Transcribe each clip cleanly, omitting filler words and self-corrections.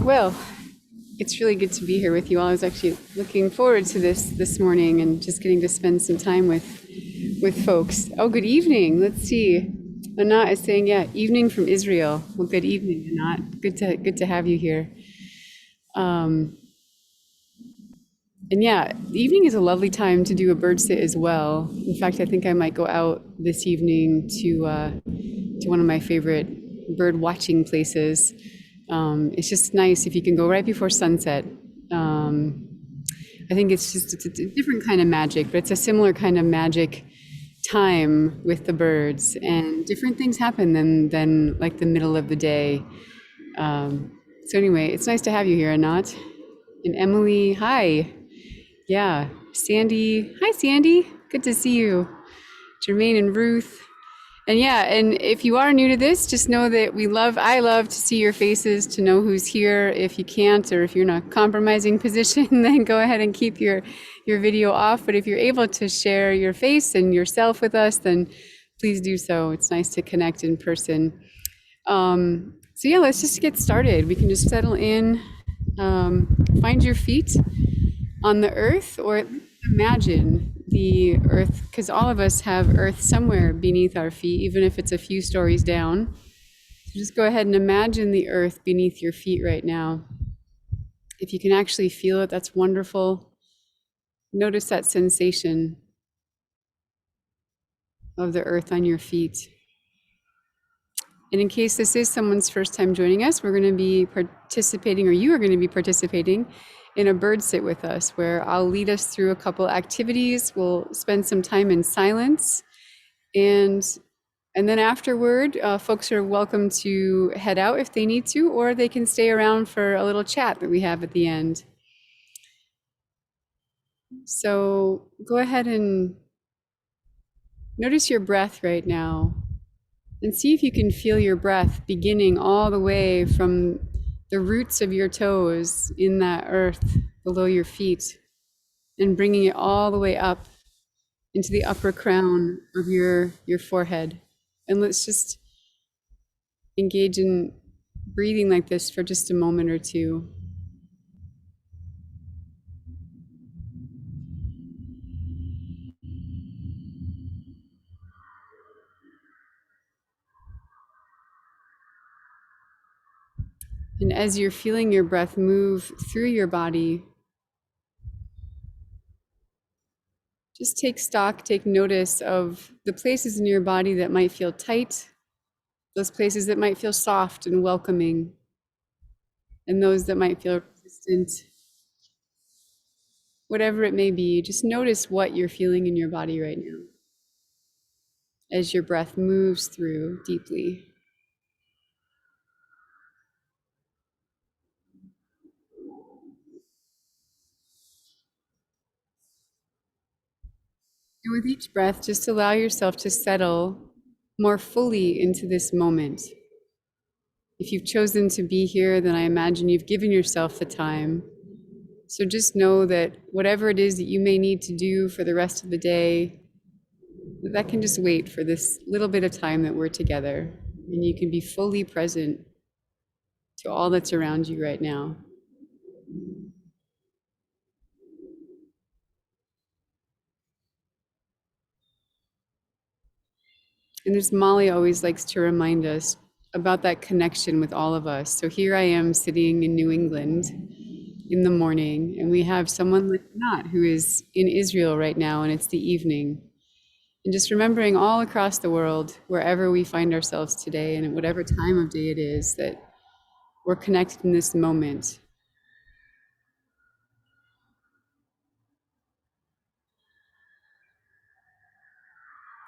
Well, it's really good to be here with you all. I was actually looking forward to this morning and just getting to spend some time with folks. Oh, good evening. Let's see. Anat is saying, yeah, evening from Israel. Well, good evening, Anat. Good to have you here. And yeah, the evening is a lovely time to do a bird sit as well. In fact, I think I might go out this evening to one of my favorite bird watching places. It's just nice if you can go right before sunset. I think it's a different kind of magic, but it's a similar kind of magic time with the birds, and different things happen than like the middle of the day. So anyway, it's nice to have you here, Anat. And Emily, hi. Yeah, Sandy. Hi, Sandy. Good to see you. Jermaine and Ruth. And yeah, and if you are new to this, just know that I love to see your faces, to know who's here. If you can't, or if you're in a compromising position, then go ahead and keep your video off. But if you're able to share your face and yourself with us, then please do so. It's nice to connect in person. So yeah, let's just get started. We can just settle in, find your feet on the earth, or at least imagine the earth, because all of us have earth somewhere beneath our feet, even if it's a few stories down. So just go ahead and imagine the earth beneath your feet right now. If you can actually feel it, that's wonderful. Notice that sensation of the earth on your feet. And in case this is someone's first time joining us, we're going to be participating, or you are going to be participating in a bird sit with us, where I'll lead us through a couple activities. We'll spend some time in silence, and then afterward, folks are welcome to head out if they need to, or they can stay around for a little chat that we have at the end. So go ahead and notice your breath right now, and see if you can feel your breath beginning all the way from the roots of your toes in that earth below your feet, and bringing it all the way up into the upper crown of your forehead. And let's just engage in breathing like this for just a moment or two. And as you're feeling your breath move through your body, just take stock, take notice of the places in your body that might feel tight, those places that might feel soft and welcoming, and those that might feel resistant. Whatever it may be, just notice what you're feeling in your body right now as your breath moves through deeply. And with each breath, just allow yourself to settle more fully into this moment. If you've chosen to be here, then I imagine you've given yourself the time. So just know that whatever it is that you may need to do for the rest of the day, that can just wait for this little bit of time that we're together, and you can be fully present to all that's around you right now. And as Molly always likes to remind us about that connection with all of us. So here I am sitting in New England in the morning, and we have someone like Nat who is in Israel right now, and it's the evening. And just remembering all across the world, wherever we find ourselves today, and at whatever time of day it is, that we're connected in this moment.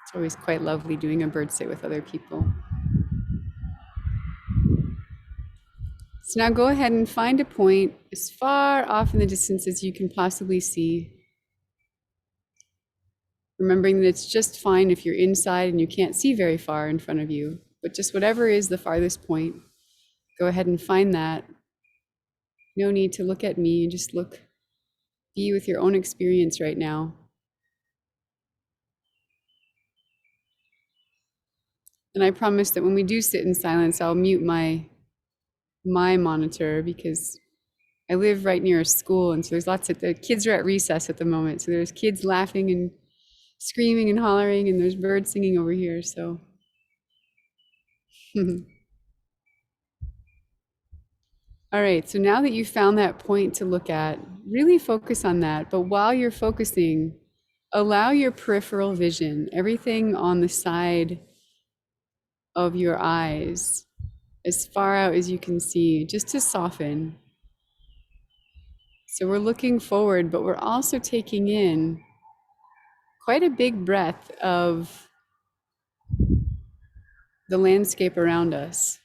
It's always quite lovely doing a bird sit with other people. So now go ahead and find a point as far off in the distance as you can possibly see. Remembering that it's just fine if you're inside and you can't see very far in front of you, but just whatever is the farthest point, go ahead and find that. No need to look at me, just be with your own experience right now. And I promise that when we do sit in silence, I'll mute my my monitor because I live right near a school, and so there's lots of the kids are at recess at the moment. So there's kids laughing and screaming and hollering, and there's birds singing over here. So all right, so now that you've found that point to look at, really focus on that. But while you're focusing, allow your peripheral vision, everything on the side of your eyes, as far out as you can see, just to soften. So we're looking forward, but we're also taking in quite a big breath of the landscape around us.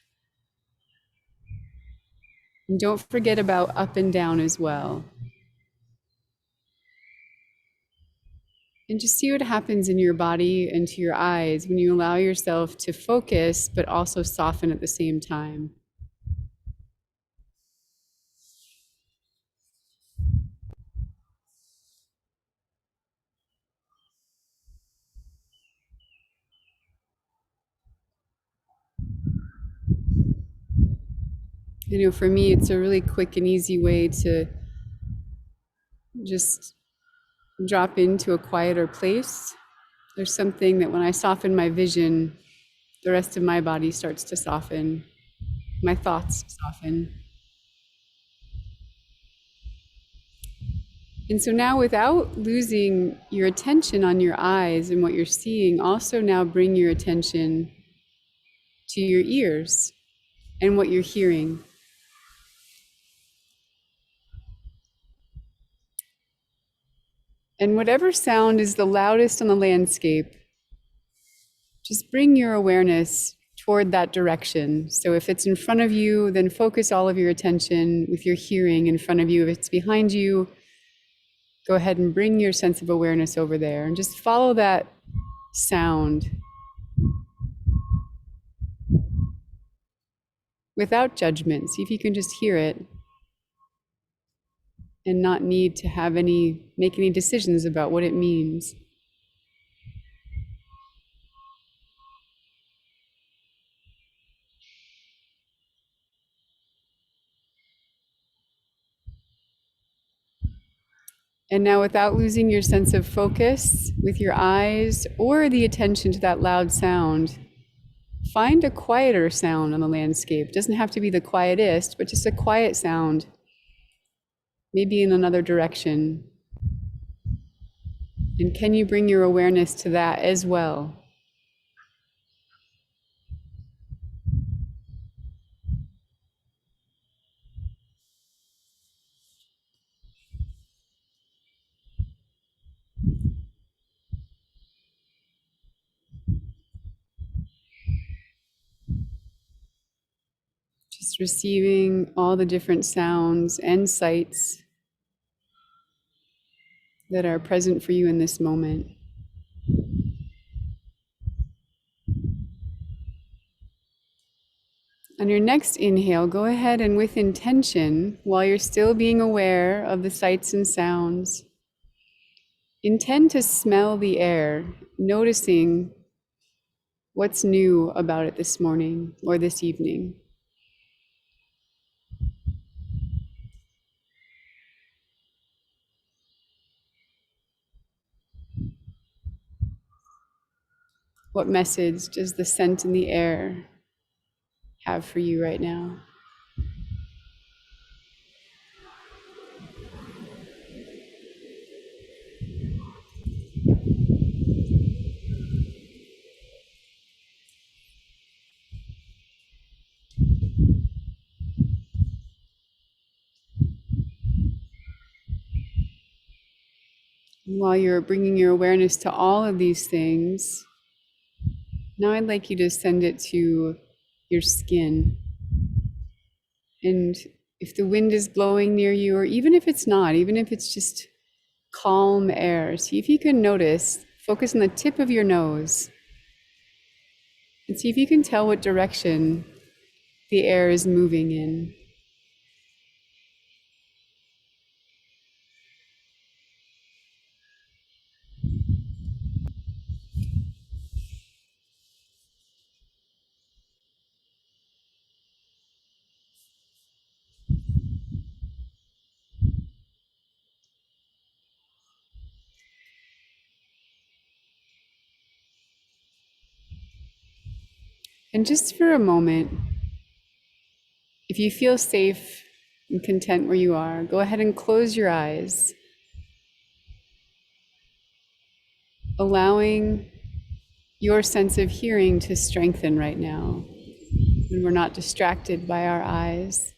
And don't forget about up and down as well. And just see what happens in your body and to your eyes when you allow yourself to focus, but also soften at the same time. You know, for me, it's a really quick and easy way to just drop into a quieter place. There's something that when I soften my vision, the rest of my body starts to soften, my thoughts soften. And so now, without losing your attention on your eyes and what you're seeing, also now bring your attention to your ears and what you're hearing. And whatever sound is the loudest on the landscape, just bring your awareness toward that direction. So if it's in front of you, then focus all of your attention with your hearing in front of you. If it's behind you, go ahead and bring your sense of awareness over there and just follow that sound without judgment. See if you can just hear it and not need to make any decisions about what it means. And now, without losing your sense of focus with your eyes or the attention to that loud sound, find a quieter sound on the landscape. It doesn't have to be the quietest, but just a quiet sound, maybe in another direction. And can you bring your awareness to that as well? Just receiving all the different sounds and sights that are present for you in this moment. On your next inhale, go ahead and with intention, while you're still being aware of the sights and sounds, intend to smell the air, noticing what's new about it this morning or this evening. What message does the scent in the air have for you right now? And while you're bringing your awareness to all of these things, now I'd like you to send it to your skin. And if the wind is blowing near you, or even if it's not, even if it's just calm air, see if you can notice, focus on the tip of your nose, and see if you can tell what direction the air is moving in. And just for a moment, if you feel safe and content where you are, go ahead and close your eyes, allowing your sense of hearing to strengthen right now when we're not distracted by our eyes.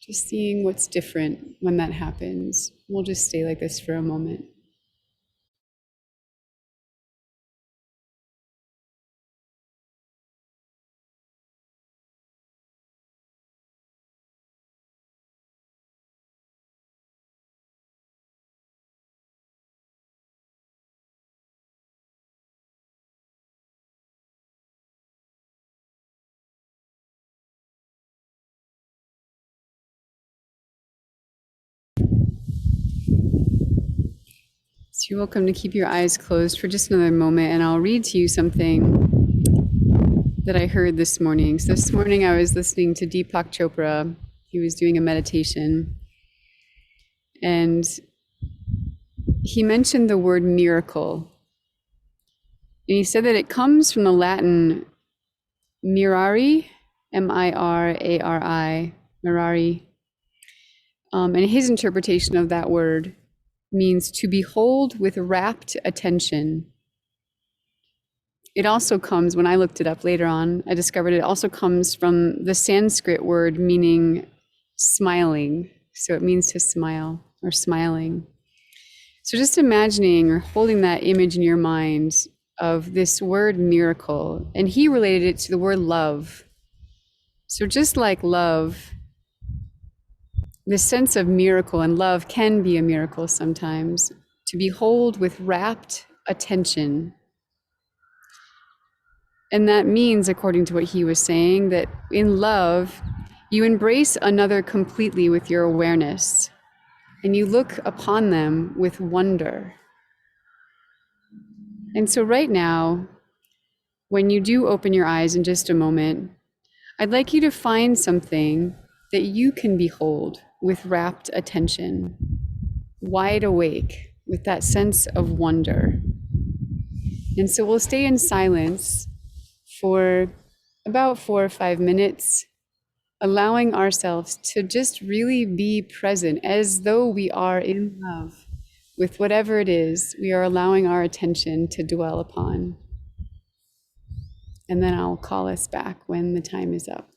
Just seeing what's different when that happens. We'll just stay like this for a moment. So you're welcome to keep your eyes closed for just another moment, and I'll read to you something that I heard this morning. So this morning I was listening to Deepak Chopra. He was doing a meditation, and he mentioned the word miracle. And he said that it comes from the Latin mirari, M-I-R-A-R-I, mirari. And his interpretation of that word means to behold with rapt attention. It also comes, when I looked it up later on, I discovered it also comes from the Sanskrit word meaning smiling. So it means to smile or smiling. So just imagining or holding that image in your mind of this word miracle, and he related it to the word love. So just like love, this sense of miracle and love can be a miracle sometimes, to behold with rapt attention. And that means, according to what he was saying, that in love, you embrace another completely with your awareness, and you look upon them with wonder. And so right now, when you do open your eyes in just a moment, I'd like you to find something that you can behold with rapt attention, wide awake, with that sense of wonder. And so we'll stay in silence for about 4 or 5 minutes, allowing ourselves to just really be present as though we are in love with whatever it is we are allowing our attention to dwell upon. And then I'll call us back when the time is up.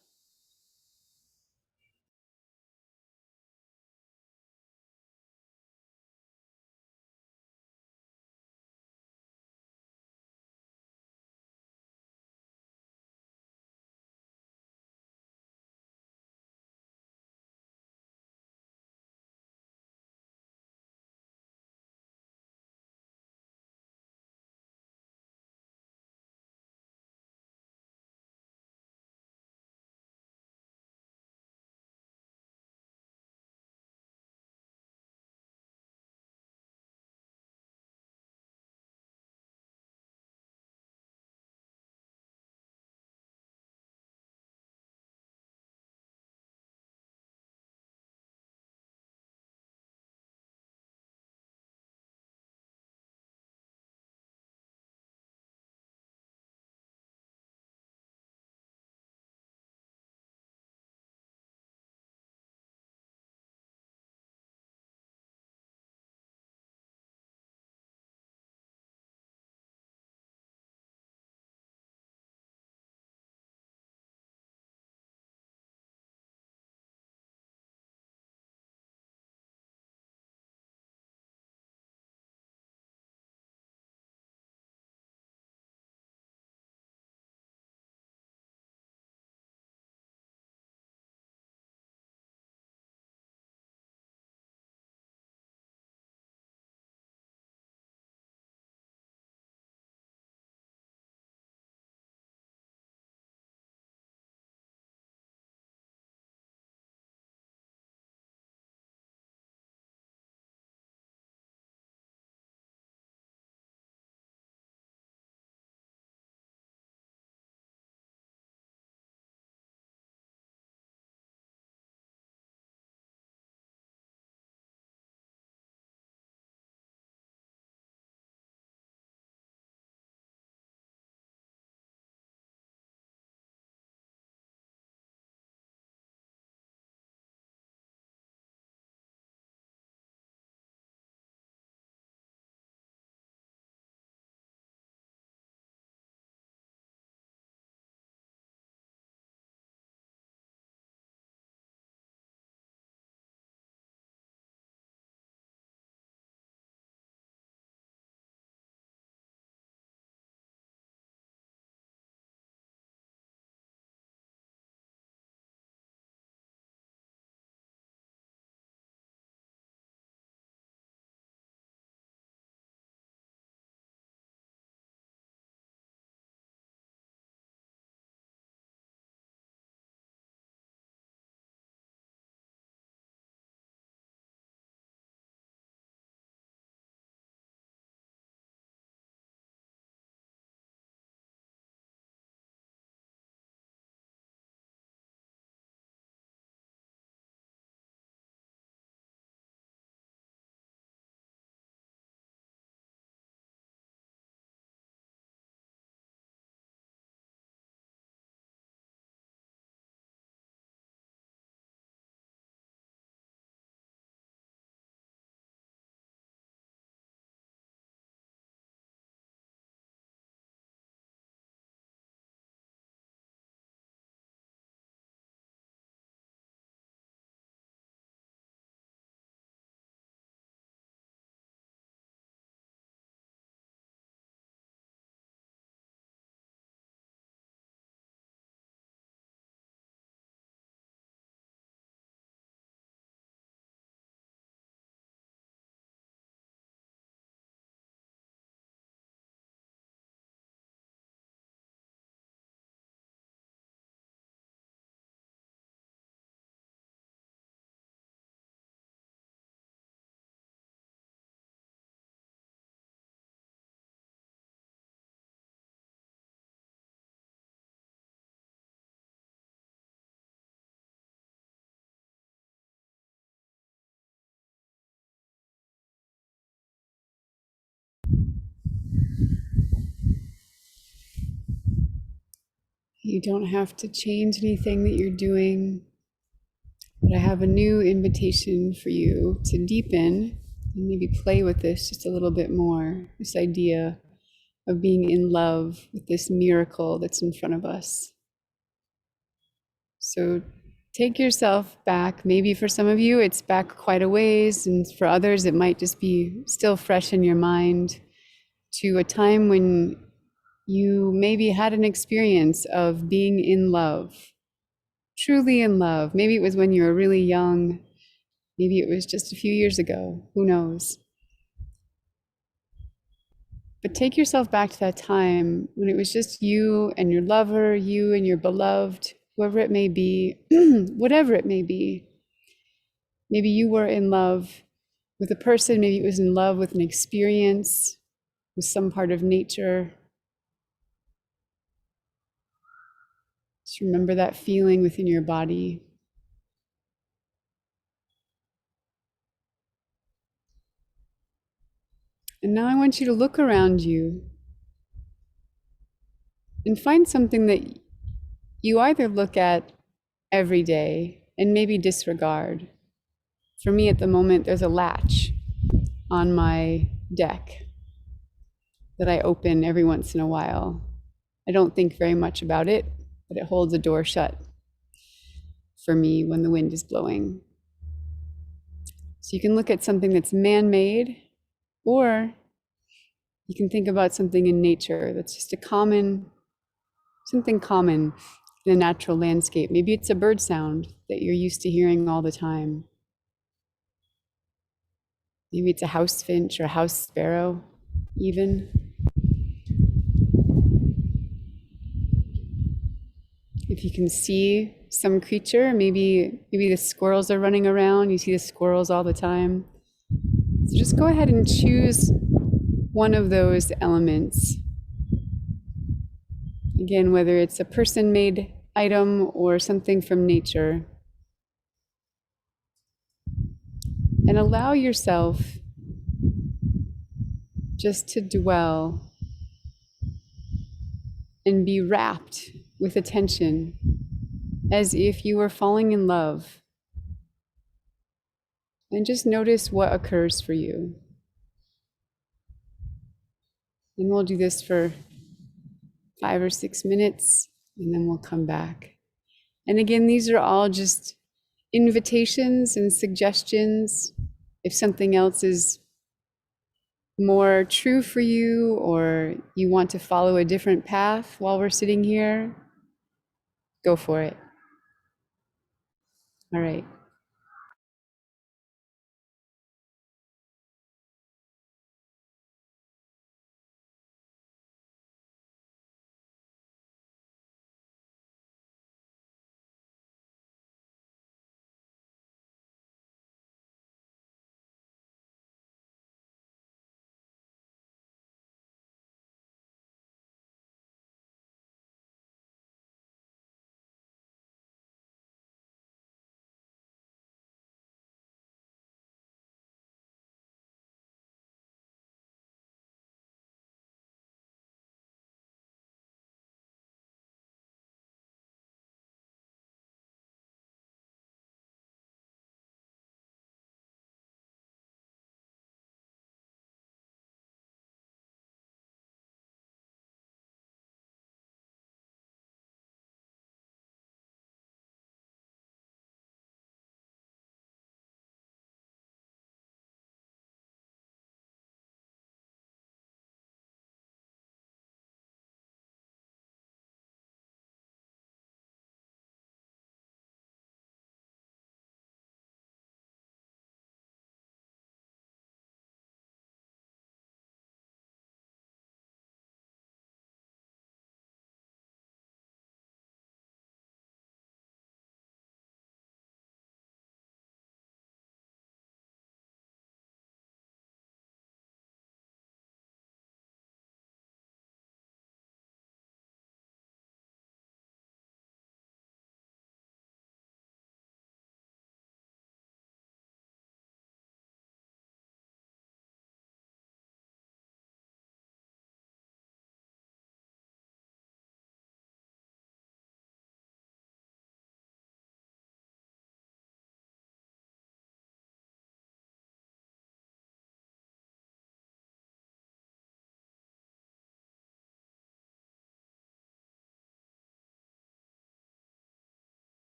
You don't have to change anything that you're doing, but I have a new invitation for you to deepen and maybe play with this just a little bit more. This idea of being in love with this miracle that's in front of us. So take yourself back. Maybe for some of you, it's back quite a ways, and for others, it might just be still fresh in your mind to a time when you maybe had an experience of being in love, truly in love. Maybe it was when you were really young. Maybe it was just a few years ago. Who knows? But take yourself back to that time when it was just you and your lover, you and your beloved, whoever it may be, whatever it may be. Maybe you were in love with a person, maybe it was in love with an experience, with some part of nature. Just remember that feeling within your body. And now I want you to look around you and find something that you either look at every day and maybe disregard. For me at the moment, there's a latch on my deck that I open every once in a while. I don't think very much about it, but it holds a door shut for me when the wind is blowing. So you can look at something that's man-made, or you can think about something in nature that's just something common in a natural landscape. Maybe it's a bird sound that you're used to hearing all the time. Maybe it's a house finch or a house sparrow, even. If you can see some creature, maybe the squirrels are running around, you see the squirrels all the time. So just go ahead and choose one of those elements. Again, whether it's a person-made item or something from nature. And allow yourself just to dwell and be wrapped with attention as if you were falling in love. And just notice what occurs for you. And we'll do this for 5 or 6 minutes, and then we'll come back. And again, these are all just invitations and suggestions. If something else is more true for you, or you want to follow a different path while we're sitting here, go for it. All right.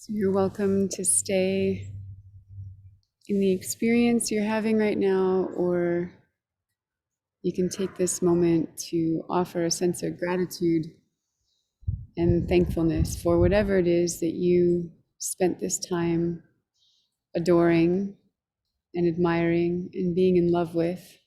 So you're welcome to stay in the experience you're having right now, or you can take this moment to offer a sense of gratitude and thankfulness for whatever it is that you spent this time adoring and admiring and being in love with.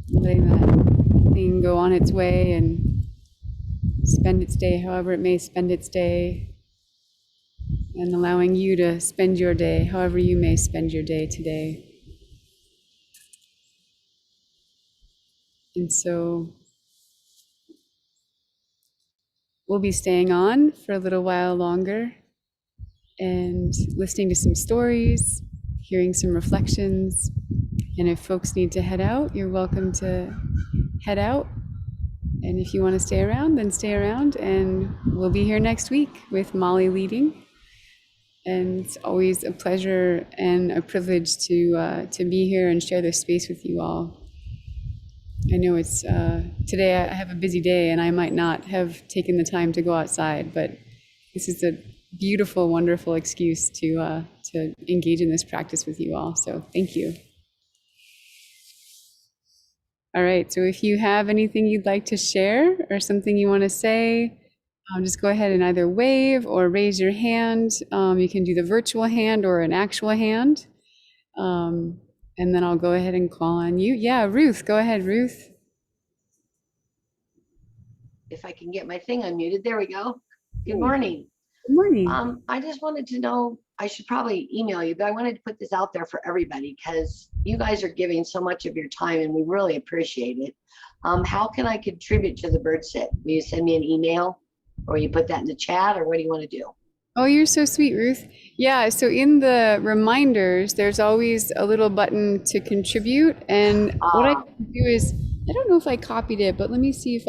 Letting that thing go on its way and spend its day however it may spend its day, and allowing you to spend your day however you may spend your day today. And so we'll be staying on for a little while longer and listening to some stories, hearing some reflections. And if folks need to head out, you're welcome to head out. And if you want to stay around, then stay around. And we'll be here next week with Molly leading. And it's always a pleasure and a privilege to be here and share this space with you all. I know it's today I have a busy day and I might not have taken the time to go outside, but this is a beautiful, wonderful excuse to engage in this practice with you all. So thank you. All right, so if you have anything you'd like to share or something you want to say, just go ahead and either wave or raise your hand. You can do the virtual hand or an actual hand. And then I'll go ahead and call on you. Yeah, Ruth, go ahead, Ruth. If I can get my thing unmuted. There we go. Good morning. Good morning. I just wanted to know, I should probably email you, but I wanted to put this out there for everybody because you guys are giving so much of your time and we really appreciate it. How can I contribute to the bird sit? Will you send me an email or you put that in the chat, or what do you want to do? Oh, you're so sweet, Ruth. Yeah, so in the reminders, there's always a little button to contribute. And what I can do is, I don't know if I copied it, but let me see if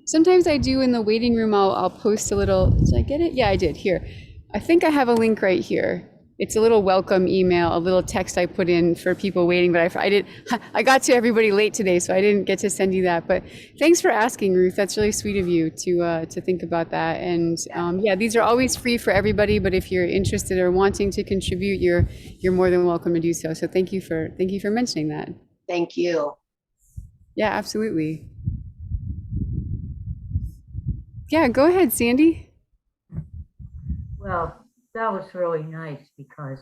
sometimes I do in the waiting room, I'll post a little, did I get it? Yeah, I did, here. I think I have a link right here. It's a little welcome email, a little text I put in for people waiting, but I got to everybody late today, so I didn't get to send you that. But thanks for asking, Ruth. That's really sweet of you to think about that. And yeah, these are always free for everybody, but if you're interested or wanting to contribute, you're more than welcome to do so. So thank you for mentioning that. Thank you. Yeah, absolutely. Yeah, go ahead, Sandy. Well, that was really nice because,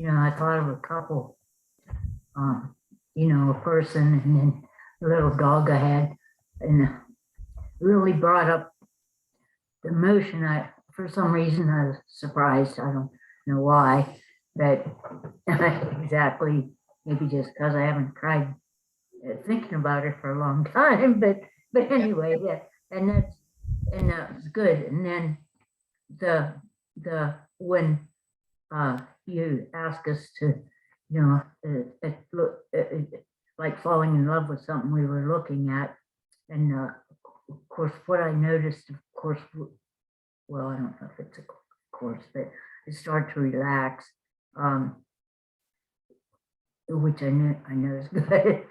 I thought of a couple, a person and then a little dog I had, and really brought up the emotion. For some reason, I was surprised. I don't know why, but exactly, maybe just because I haven't tried thinking about it for a long time, but anyway, yeah, and that was good. And then when you ask us to, like falling in love with something we were looking at, and of course, what I noticed, of course, well, I don't know if it's a course, but I start to relax, which I know is good.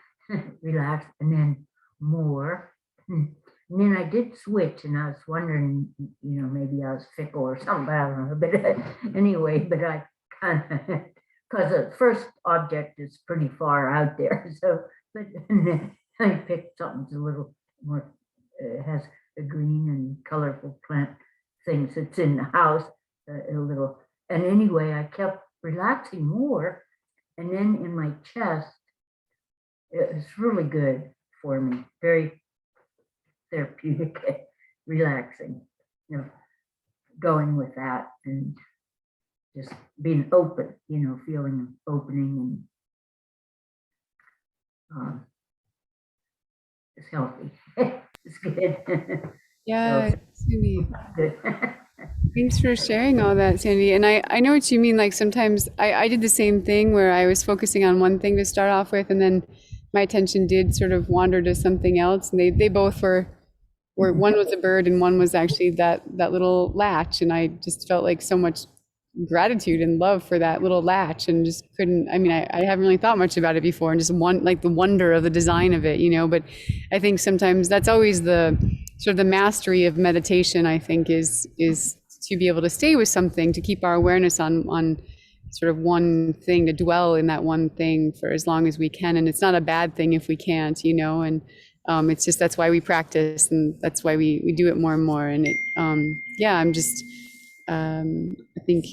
Relax, and then more. And then I did switch, and I was wondering, maybe I was fickle or something, I don't know. But anyway, but I kind of, because the first object is pretty far out there. So, but I picked something that's a little more, has a green and colorful plant things that's in the house, a little. And anyway, I kept relaxing more. And then in my chest, it's really good for me, very therapeutic, relaxing, going with that and just being open, feeling opening, and it's healthy. It's good. Yeah, so, Sandy. Good. Thanks for sharing all that, Sandy. And I know what you mean. Like sometimes I did the same thing where I was focusing on one thing to start off with, and then my attention did sort of wander to something else. And they both were one was a bird and one was actually that little latch. And I just felt like so much gratitude and love for that little latch, and just couldn't, I mean, I haven't really thought much about it before, and just like the wonder of the design of it, but I think sometimes that's always the sort of the mastery of meditation, I think, is to be able to stay with something, to keep our awareness on sort of one thing, to dwell in that one thing for as long as we can. And it's not a bad thing if we can't, and it's just, that's why we practice, and that's why we do it more and more. And I'm just, I think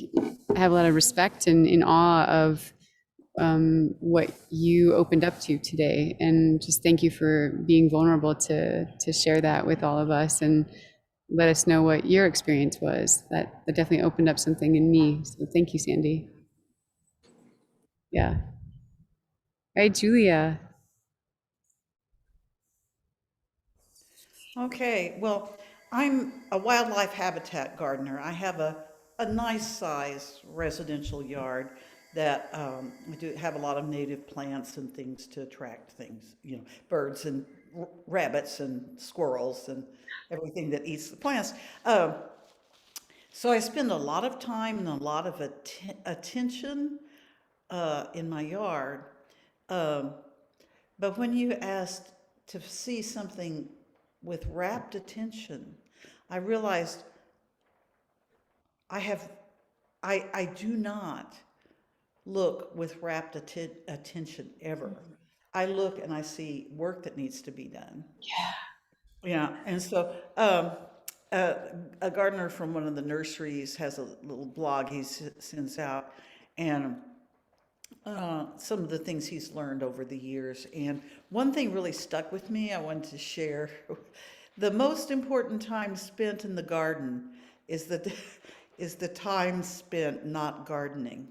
I have a lot of respect and in awe of what you opened up to today. And just thank you for being vulnerable to share that with all of us, and let us know what your experience was. That definitely opened up something in me. So thank you, Sandy. Yeah. All right, Julia. Okay, well, I'm a wildlife habitat gardener. I have a nice size residential yard that I do have a lot of native plants and things to attract things, birds and rabbits and squirrels and everything that eats the plants. So I spend a lot of time and a lot of attention in my yard. Um, but when you asked to see something with rapt attention, I realized I have, I do not look with rapt attention ever. I look and I see work that needs to be done. Yeah, and so uh, a gardener from one of the nurseries has a little blog he sends out, and some of the things he's learned over the years. And one thing really stuck with me, I wanted to share. The most important time spent in the garden is the is the time spent not gardening.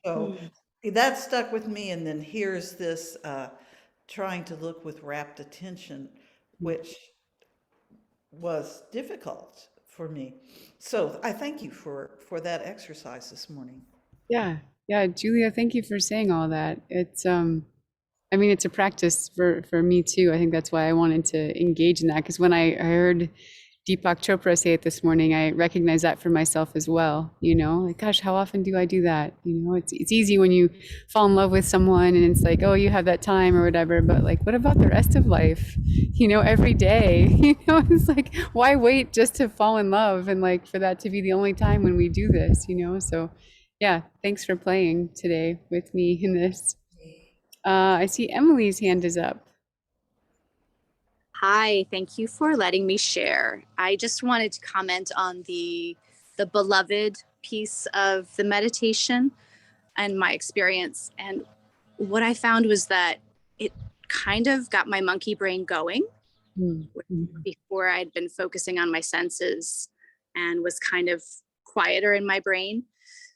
So that stuck with me. And then here's this trying to look with rapt attention, which was difficult for me. So I thank you for that exercise this morning. Yeah. Yeah, Julia, thank you for saying all that. It's I mean, it's a practice for me too. I think that's why I wanted to engage in that, because when I heard Deepak Chopra say it this morning, I recognize that for myself as well. Like, gosh, how often do I do that? It's easy when you fall in love with someone and it's like, oh, you have that time or whatever. But like, what about the rest of life? Every day, it's like, why wait just to fall in love and like for that to be the only time when we do this, So yeah, thanks for playing today with me in this. I see Emily's hand is up. Hi, thank you for letting me share. I just wanted to comment on the beloved piece of the meditation and my experience. And what I found was that it kind of got my monkey brain going before I'd been focusing on my senses and was kind of quieter in my brain.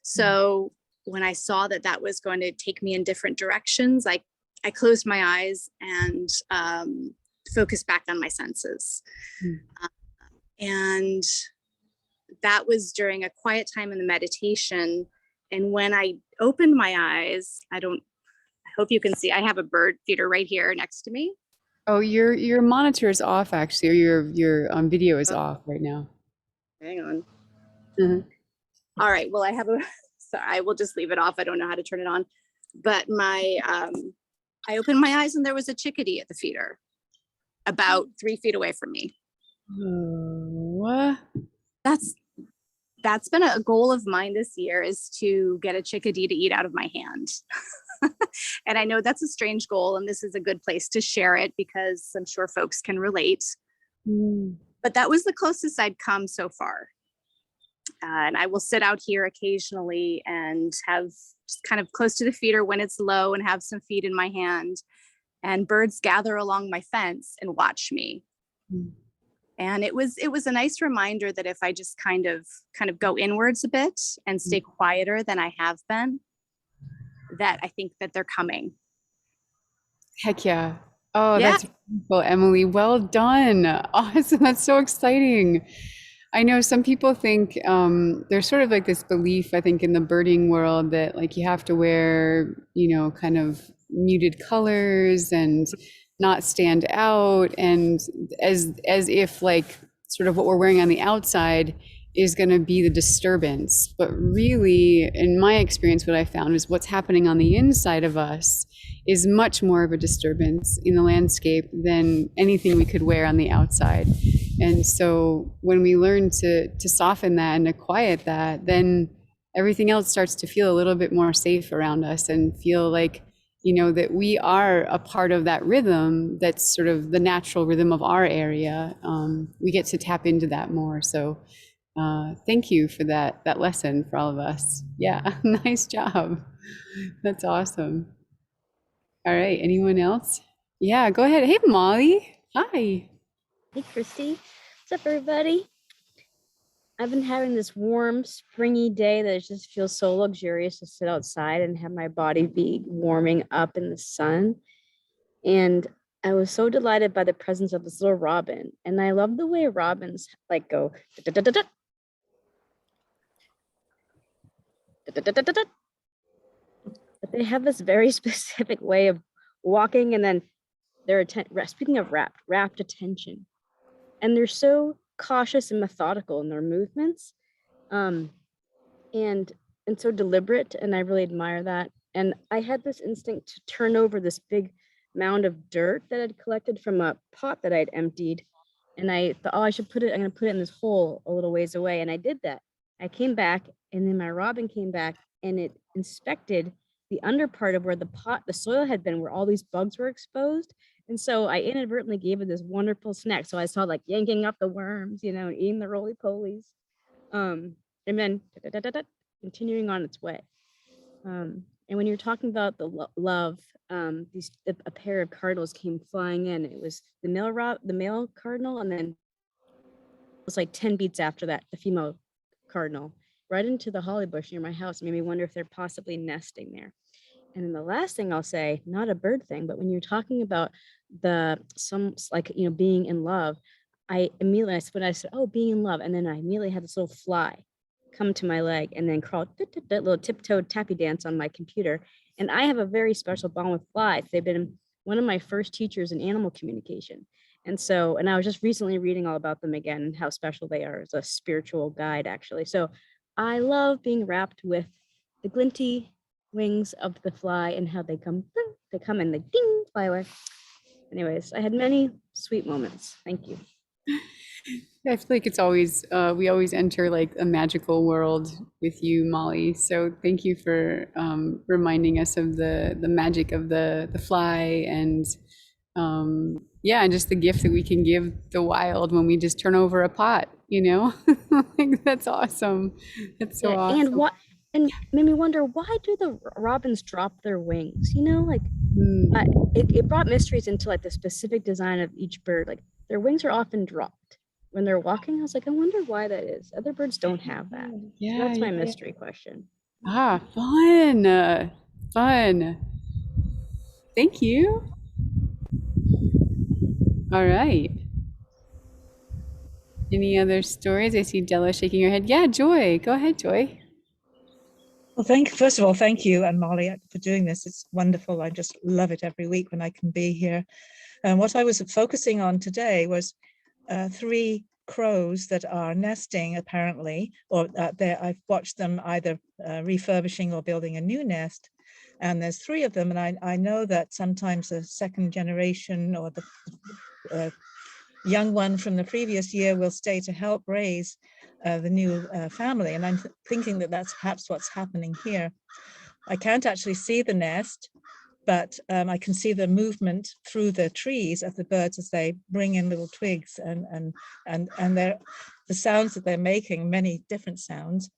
So when I saw that that was going to take me in different directions, I closed my eyes and focus back on my senses. And that was during a quiet time in the meditation. And when I opened my eyes, I hope you can see, I have a bird feeder right here next to me. Oh, your monitor is off actually, or your video is off right now. Hang on. All right, well, so I will just leave it off. I don't know how to turn it on. But I opened my eyes and there was a chickadee at the feeder, about 3 feet away from me. What? That's been a goal of mine this year, is to get a chickadee to eat out of my hand. And I know that's a strange goal, and this is a good place to share it because I'm sure folks can relate. But that was the closest I'd come so far. And I will sit out here occasionally and have just kind of close to the feeder when it's low and have some feed in my hand. And birds gather along my fence and watch me. And it was a nice reminder that if I just kind of go inwards a bit and stay quieter than I have been, that I think that they're coming. Heck yeah. Oh, Yeah. That's wonderful, Emily. Well done. Awesome. That's so exciting. I know some people think there's sort of like this belief, I think, in the birding world that like you have to wear, kind of muted colors and not stand out, and as if like sort of what we're wearing on the outside is going to be the disturbance. But really, in my experience, what I found is what's happening on the inside of us is much more of a disturbance in the landscape than anything we could wear on the outside. And so when we learn to soften that and to quiet that, then everything else starts to feel a little bit more safe around us and feel like, you know, that we are a part of that rhythm that's sort of the natural rhythm of our area. We get to tap into that more. So thank you for that lesson for all of us. Yeah, nice job. That's awesome. All right, anyone else? Yeah, go ahead. Hey, Molly. Hi. Hey, Kristi. What's up, everybody? I've been having this warm, springy day that it just feels so luxurious to sit outside and have my body be warming up in the sun. And I was so delighted by the presence of this little robin. And I love the way robins like go da, da, da, da, da, da, da, da, da. But they have this very specific way of walking, and then their speaking of rapt attention. And they're so cautious and methodical in their movements, and so deliberate, and I really admire that. And I had this instinct to turn over this big mound of dirt that I'd collected from a pot that I'd emptied, and I thought, oh, I'm gonna put it in this hole a little ways away, and I did that. I came back, and then my robin came back, and it inspected the under part of where the soil had been, where all these bugs were exposed. And so I inadvertently gave it this wonderful snack. So I saw like yanking up the worms, you know, and eating the roly-polies, and then continuing on its way. And when you're talking about the love, a pair of cardinals came flying in. It was the male cardinal, and then it was like 10 beats after that, the female cardinal, right into the holly bush near my house. It made me wonder if they're possibly nesting there. And then the last thing I'll say, not a bird thing, but when you're talking about being in love, when I said, oh, being in love, and then I immediately had this little fly come to my leg and then crawl, that little tiptoed tappy dance on my computer. And I have a very special bond with flies. They've been one of my first teachers in animal communication. And I was just recently reading all about them again and how special they are as a spiritual guide, actually. So I love being wrapped with the glinty wings of the fly and how they come and they ding, fly away. Anyways, I had many sweet moments. Thank you. I feel like it's always, we always enter like a magical world with you, Molly. So thank you for reminding us of the magic of the fly, and and just the gift that we can give the wild when we just turn over a pot, you know? Like, that's awesome. That's so awesome. And made me wonder, why do the robins drop their wings? You know, like it brought mysteries into like the specific design of each bird. Like their wings are often dropped when they're walking. I was like, I wonder why that is. Other birds don't have that. Yeah, so that's my mystery question. Fun. Thank you. All right. Any other stories? I see Della shaking her head. Yeah, Joy. Go ahead, Joy. Well, first of all, thank you and Molly for doing this. It's wonderful. I just love it every week when I can be here. And what I was focusing on today was 3 crows that are nesting, apparently, or I've watched them either refurbishing or building a new nest. And there's 3 of them. And I know that sometimes the second generation or the young one from the previous year will stay to help raise the new family. And I'm thinking that that's perhaps what's happening here. I can't actually see the nest, but I can see the movement through the trees of the birds as they bring in little twigs and the sounds that they're making, many different sounds.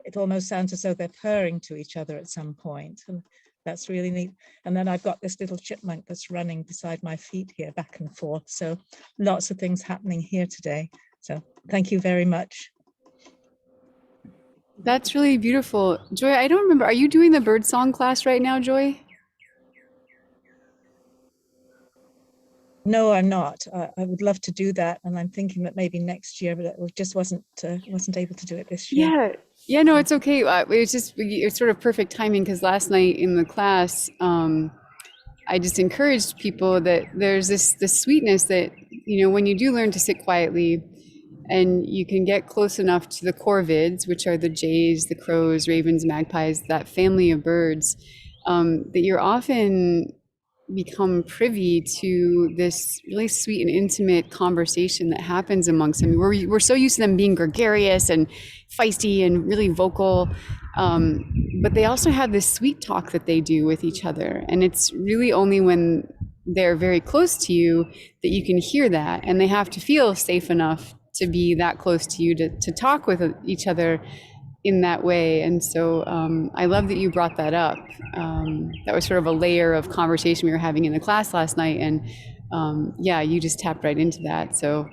It almost sounds as though they're purring to each other at some point. And that's really neat. And then I've got this little chipmunk that's running beside my feet here, back and forth. So lots of things happening here today. So thank you very much. That's really beautiful. Joy, I don't remember, are you doing the birdsong class right now, Joy? No, I'm not. I would love to do that, and I'm thinking that maybe next year, but I just wasn't able to do it this year. Yeah, no, it's okay. It's sort of perfect timing, because last night in the class, I just encouraged people that there's this sweetness that, you know, when you do learn to sit quietly and you can get close enough to the corvids, which are the jays, the crows, ravens, magpies, that family of birds, that you're often become privy to this really sweet and intimate conversation that happens amongst them. We're so used to them being gregarious and feisty and really vocal, but they also have this sweet talk that they do with each other. And it's really only when they're very close to you that you can hear that, and they have to feel safe enough to be that close to you to talk with each other in that way. And so I love that you brought that up. That was sort of a layer of conversation we were having in the class last night, and yeah, you just tapped right into that. So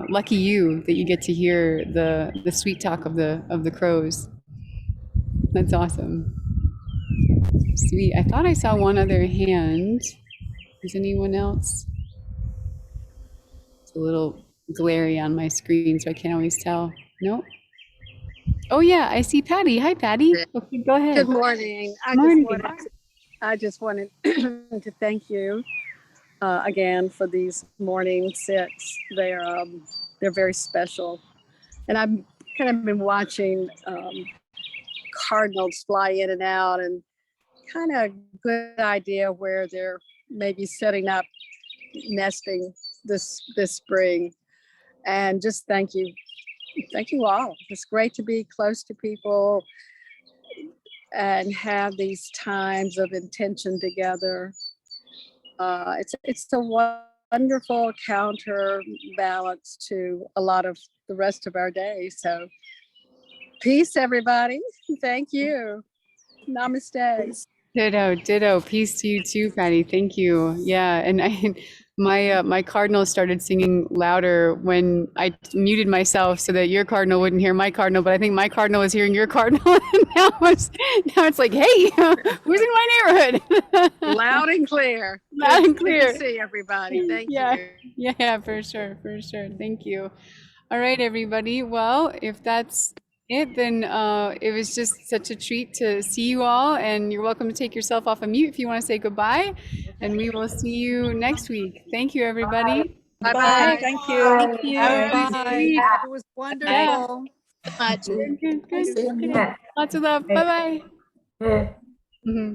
lucky you that you get to hear the sweet talk of the crows. That's awesome. Sweet. I thought I saw one other hand. Is anyone else? It's a little glary on my screen, so I can't always tell. No. Oh yeah, I see Patty. Hi, Patty. Okay, go ahead. Good morning. I just wanted to thank you again for these morning sits. They're very special, and I've kind of been watching cardinals fly in and out, and kind of good idea where they're maybe setting up nesting this spring. And just thank you all. It's great to be close to people and have these times of intention together. It's a wonderful counterbalance to a lot of the rest of our day. So peace, everybody. Thank you. Namaste. Ditto. Peace to you too, Patty. Thank you. Yeah, and my cardinal started singing louder when I muted myself so that your cardinal wouldn't hear my cardinal, but I think my cardinal was hearing your cardinal, and now it's like, hey, who's in my neighborhood? Loud and clear. Loud and clear. Good to see everybody. Thank you. Yeah, for sure. Thank you. All right, everybody. Well, if that's it, then it was just such a treat to see you all, and you're welcome to take yourself off of mute if you want to say goodbye, and we will see you next week. Thank you, everybody. Bye-bye. Thank you. Thank you. Bye. It was wonderful. Good. Yeah. Lots of love. Bye-bye. Yeah. Mhm.